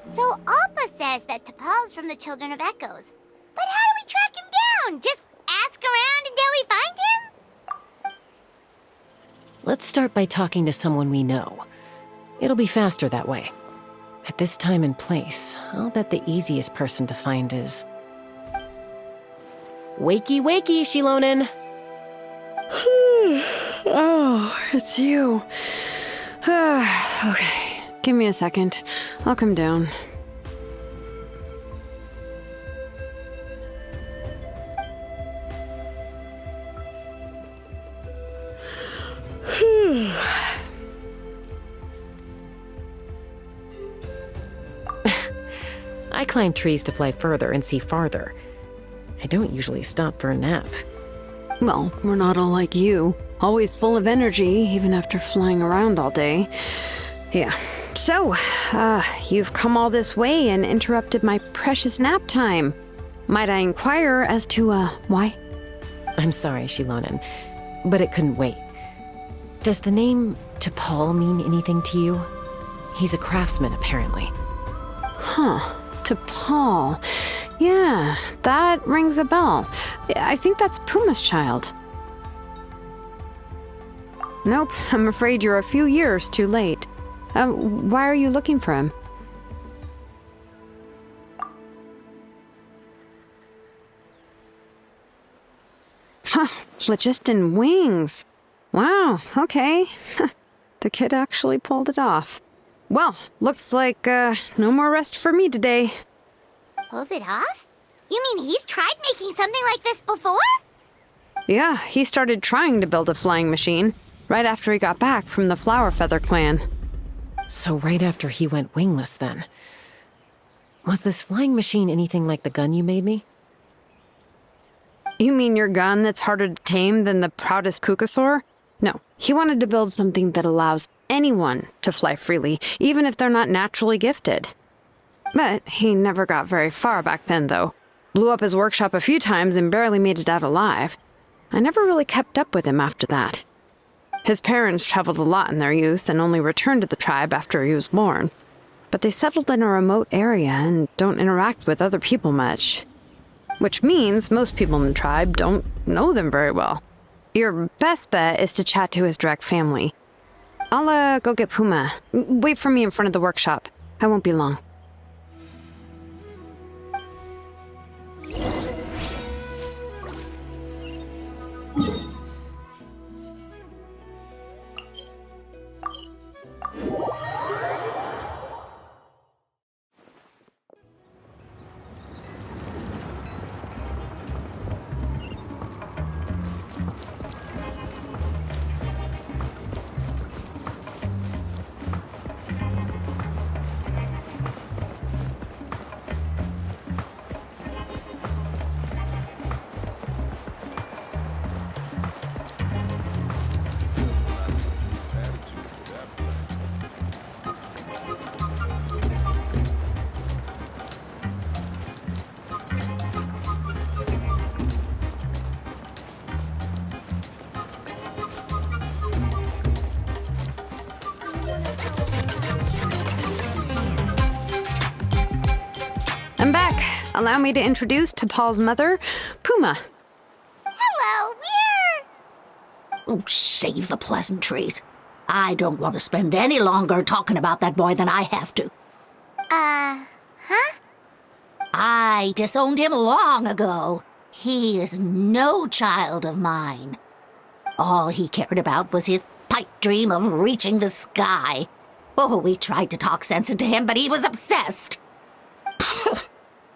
So Alpa says that T'Pol's from the Children of Echoes. But how do we track him down? Just ask around until we find him? Let's start by talking to someone we know. It'll be faster that way. At this time and place, I'll bet the easiest person to find is... Wakey, wakey, Shilonen! Oh, it's you. Okay, give me a second. I'll come down. I climb trees to fly further and see farther. I don't usually stop for a nap. Well, we're not all like you. Always full of energy, even after flying around all day. Yeah. So, you've come all this way and interrupted my precious nap time. Might I inquire as to, why? I'm sorry, Shilonen, but it couldn't wait. Does the name T'Pol mean anything to you? He's a craftsman, apparently. Huh. T'Pol. Yeah, that rings a bell. I think that's Puma's child. Nope, I'm afraid you're a few years too late. Why are you looking for him? Huh, phlogiston wings. Wow, okay. The kid actually pulled it off. Well, looks like, no more rest for me today. Pulled it off? You mean he's tried making something like this before? Yeah, he started trying to build a flying machine right after he got back from the Flower Feather clan. So right after he went wingless, then. Was this flying machine anything like the gun you made me? You mean your gun that's harder to tame than the proudest Kukasaur? No, he wanted to build something that allows anyone to fly freely, even if they're not naturally gifted. But he never got very far back then, though. Blew up his workshop a few times and barely made it out alive. I never really kept up with him after that. His parents traveled a lot in their youth and only returned to the tribe after he was born. But they settled in a remote area and don't interact with other people much. Which means most people in the tribe don't know them very well. Your best bet is to chat to his direct family. I'll, go get Puma. Wait for me in front of the workshop. I won't be long. I'm back. Allow me to introduce T'Pol's mother, Puma. Hello, we're... Oh, save the pleasantries. I don't want to spend any longer talking about that boy than I have to. Huh? I disowned him long ago. He is no child of mine. All he cared about was his pipe dream of reaching the sky. Oh, we tried to talk sense into him, but he was obsessed.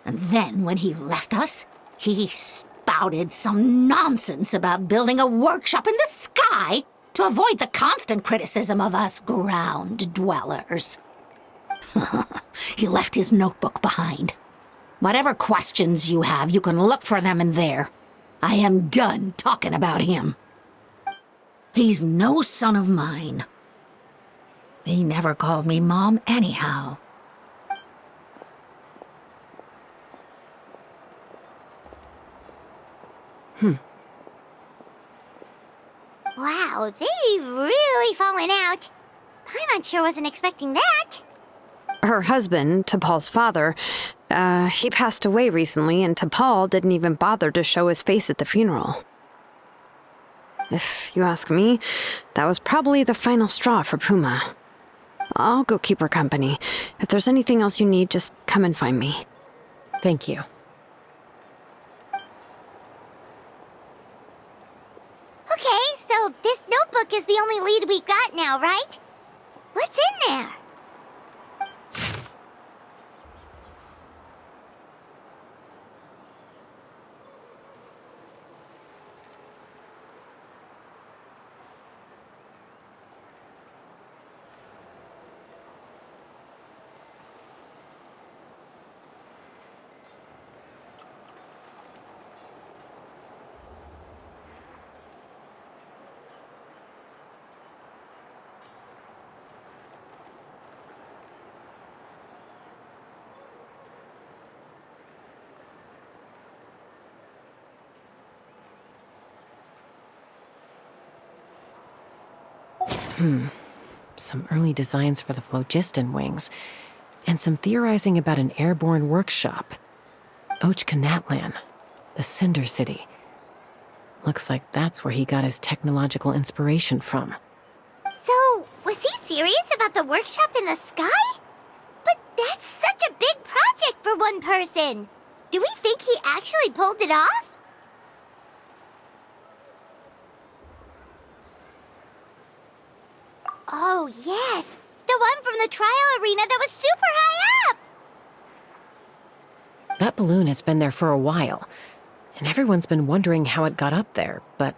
And then when he left us, he spouted some nonsense about building a workshop in the sky to avoid the constant criticism of us ground dwellers. He left his notebook behind. Whatever questions you have, you can look for them in there. I am done talking about him. He's no son of mine. He never called me Mom anyhow. Wow, they've really fallen out. Paimon sure wasn't expecting that. Her husband, T'Pol's father, he passed away recently, and T'Pol didn't even bother to show his face at the funeral. If you ask me, that was probably the final straw for Puma. I'll go keep her company. If there's anything else you need, just come and find me. Thank you. Okay, so this notebook is the only lead we got now, right? What's in there? Some early designs for the phlogiston wings, and some theorizing about an airborne workshop. Ochkanatlan, the Cinder City. Looks like that's where he got his technological inspiration from. So, was he serious about the workshop in the sky? But that's such a big project for one person. Do we think he actually pulled it off? Oh, yes. The one from the trial arena that was super high up. That balloon has been there for a while, and everyone's been wondering how it got up there, but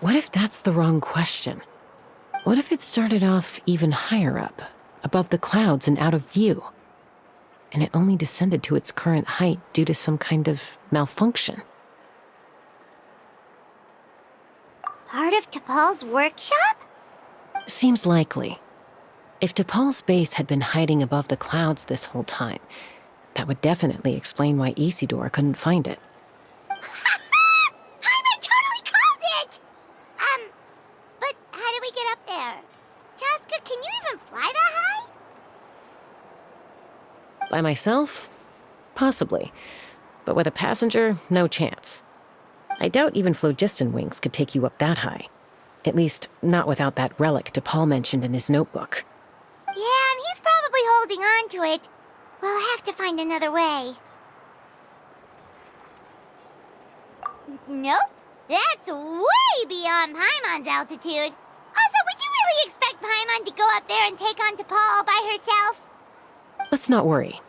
what if that's the wrong question? What if it started off even higher up, above the clouds and out of view, and it only descended to its current height due to some kind of malfunction? Part of T'Pol's workshop? Seems likely. If T'Pol's base had been hiding above the clouds this whole time, that would definitely explain why Isidore couldn't find it. I totally called it! But how do we get up there? Chasca, can you even fly that high? By myself? Possibly. But with a passenger, no chance. I doubt even phlogiston wings could take you up that high. At least, not without that relic T'Pol mentioned in his notebook. Yeah, and he's probably holding on to it. We'll have to find another way. Nope. That's way beyond Paimon's altitude. Also, would you really expect Paimon to go up there and take on T'Pol all by herself? Let's not worry.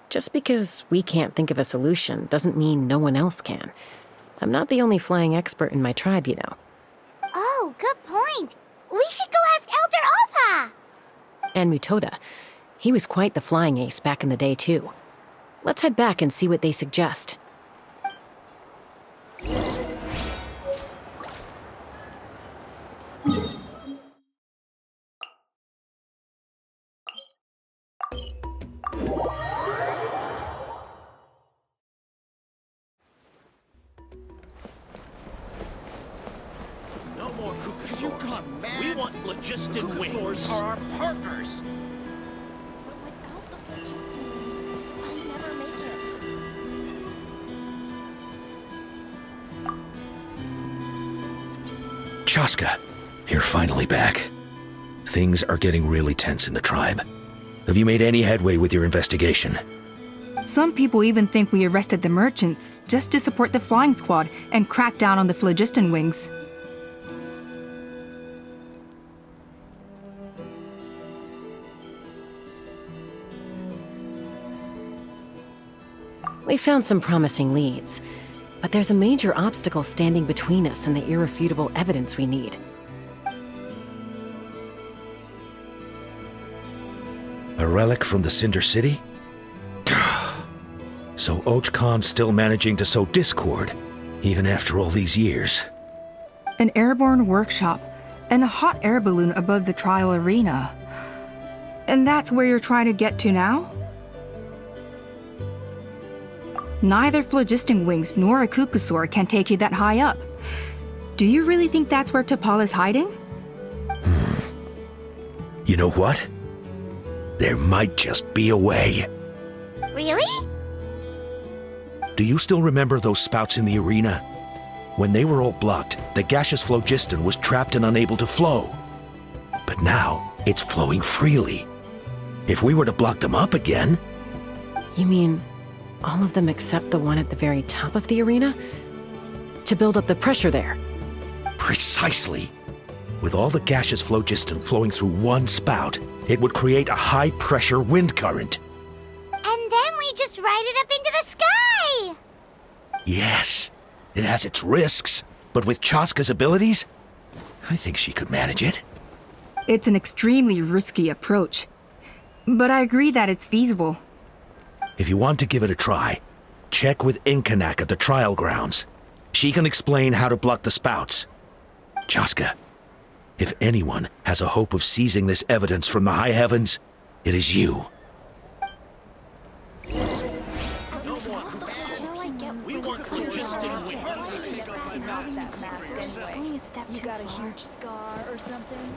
Just because we can't think of a solution doesn't mean no one else can. I'm not the only flying expert in my tribe, you know. Oh, good point. We should go ask Elder Alpa. And Mutoda. He was quite the flying ace back in the day, too. Let's head back and see what they suggest. No more Kukasaurs. We want phlogiston wings. Kukasaurs are our partners. But without the phlogiston wings, I'll never make it. Chasca, you're finally back. Things are getting really tense in the tribe. Have you made any headway with your investigation? Some people even think we arrested the merchants just to support the flying squad and crack down on the phlogiston wings. We found some promising leads, but there's a major obstacle standing between us and the irrefutable evidence we need. A relic from the Cinder City? So Ochkan's still managing to sow discord, even after all these years. An airborne workshop and a hot air balloon above the trial arena. And that's where you're trying to get to now? Neither phlogiston wings nor a Kukasaur can take you that high up. Do you really think that's where T'Pol is hiding? You know what? There might just be a way. Really? Do you still remember those spouts in the arena? When they were all blocked, the gaseous phlogiston was trapped and unable to flow. But now, it's flowing freely. If we were to block them up again... You mean all of them except the one at the very top of the arena? To build up the pressure there? Precisely. With all the gaseous phlogiston flowing through one spout, it would create a high-pressure wind current. And then we just ride it up into the sky! Yes, it has its risks, but with Chasca's abilities, I think she could manage it. It's an extremely risky approach, but I agree that it's feasible. If you want to give it a try, check with Inkanak at the trial grounds. She can explain how to block the spouts. Chasca, if anyone has a hope of seizing this evidence from the high heavens, it is you. You got a huge scar or something?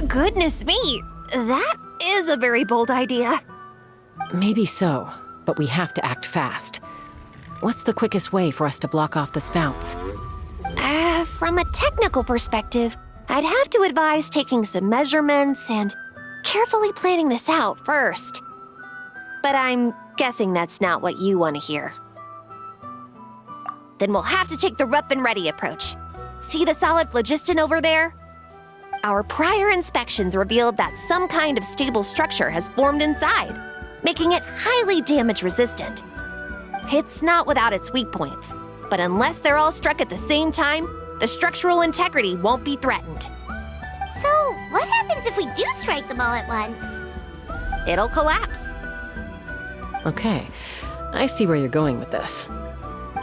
Goodness me, that is a very bold idea. Maybe so, but we have to act fast. What's the quickest way for us to block off the spouts? From a technical perspective, I'd have to advise taking some measurements and carefully planning this out first. But I'm guessing that's not what you want to hear. Then we'll have to take the rough and ready approach. See the solid phlogiston over there? Our prior inspections revealed that some kind of stable structure has formed inside, making it highly damage resistant. It's not without its weak points, but unless they're all struck at the same time, the structural integrity won't be threatened. So, what happens if we do strike them all at once? It'll collapse. Okay, I see where you're going with this.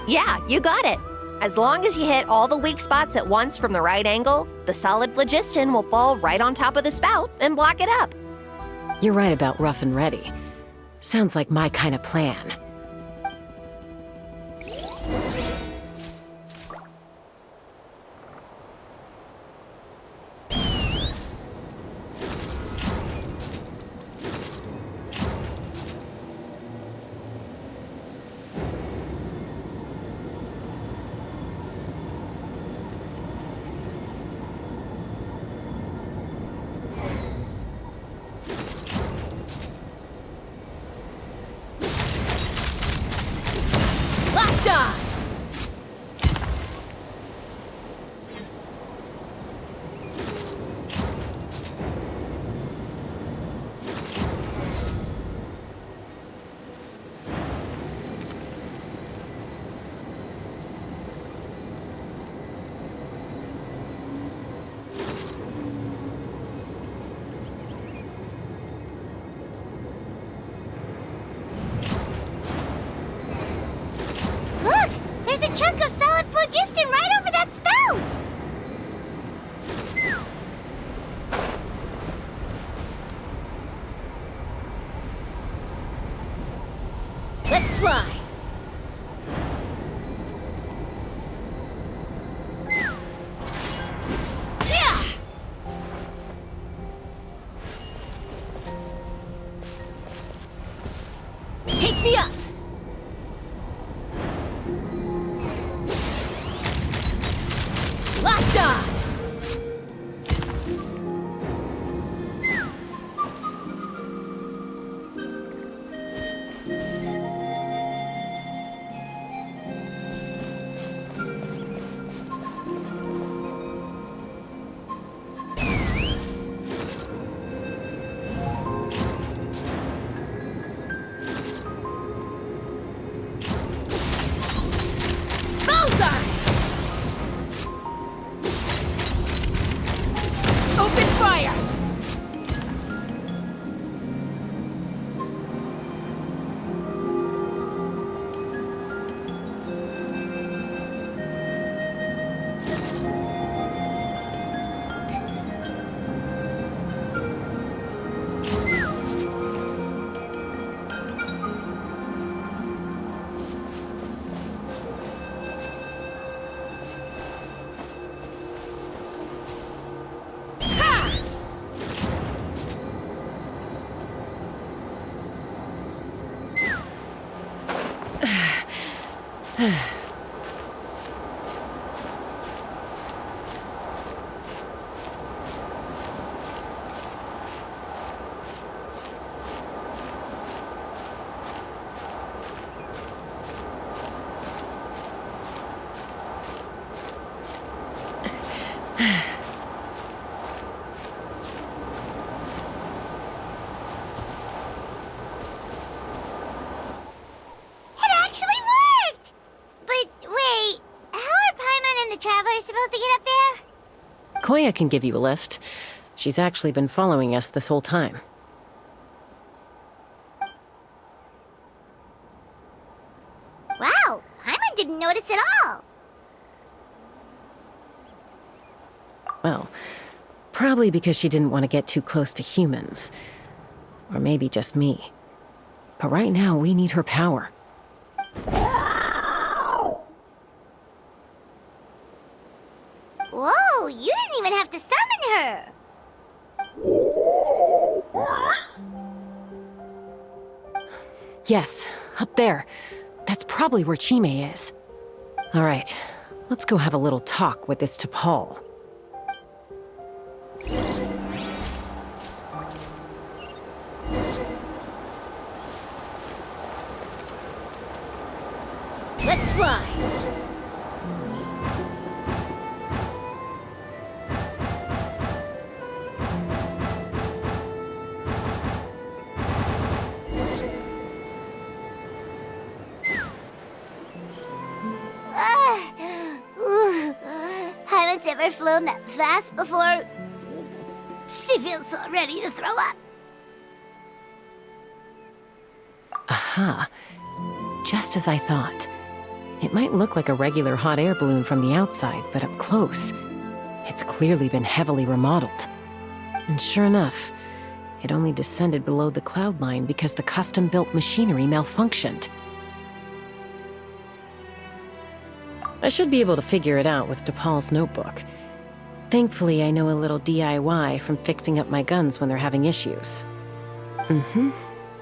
Yeah, you got it. As long as you hit all the weak spots at once from the right angle, the solid phlogiston will fall right on top of the spout and block it up. You're right about rough and ready. Sounds like my kind of plan. Look! There's a chunk of solid phlogiston right over that spout! Let's fly! Take me up! Locked on! Koya can give you a lift. She's actually been following us this whole time. Wow, Paimon didn't notice at all. Well, probably because she didn't want to get too close to humans. Or maybe just me. But right now, we need her power. Whoa, you didn't even have to summon her. Yes, up there. That's probably where Chime is. All right, let's go have a little talk with this T'Pol. Let's fly. Haven't ever flown that fast before. She feels so ready to throw up. Aha. Just as I thought. It might look like a regular hot air balloon from the outside, but up close, it's clearly been heavily remodeled. And sure enough, it only descended below the cloud line because the custom-built machinery malfunctioned. I should be able to figure it out with T'Pol's notebook. Thankfully, I know a little DIY from fixing up my guns when they're having issues.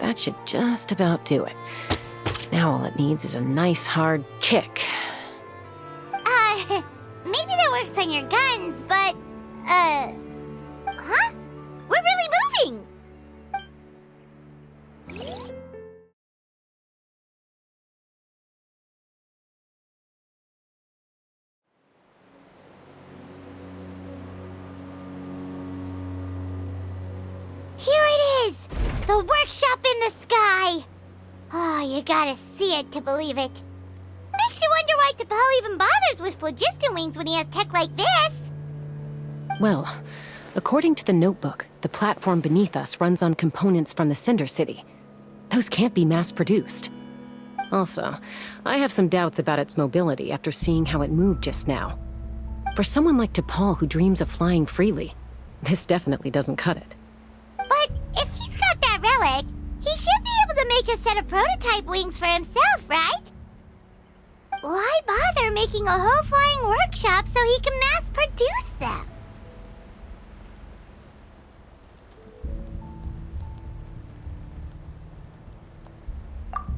That should just about do it. Now all it needs is a nice hard kick. Maybe that works on your guns, but, huh? We're really moving! Here it is! The workshop in the sky! Oh, you gotta see it to believe it. Makes you wonder why T'Pol even bothers with phlogiston wings when he has tech like this. Well, according to the notebook, the platform beneath us runs on components from the Cinder City. Those can't be mass-produced. Also, I have some doubts about its mobility after seeing how it moved just now. For someone like T'Pol who dreams of flying freely, this definitely doesn't cut it. But if he's got that relic, he should be able to make a set of prototype wings for himself, right? Why bother making a whole flying workshop so he can mass-produce them?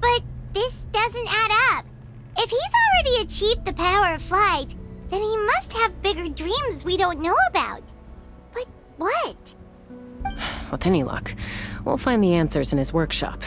But this doesn't add up. If he's already achieved the power of flight, then he must have bigger dreams we don't know about. But what? With any luck, we'll find the answers in his workshop.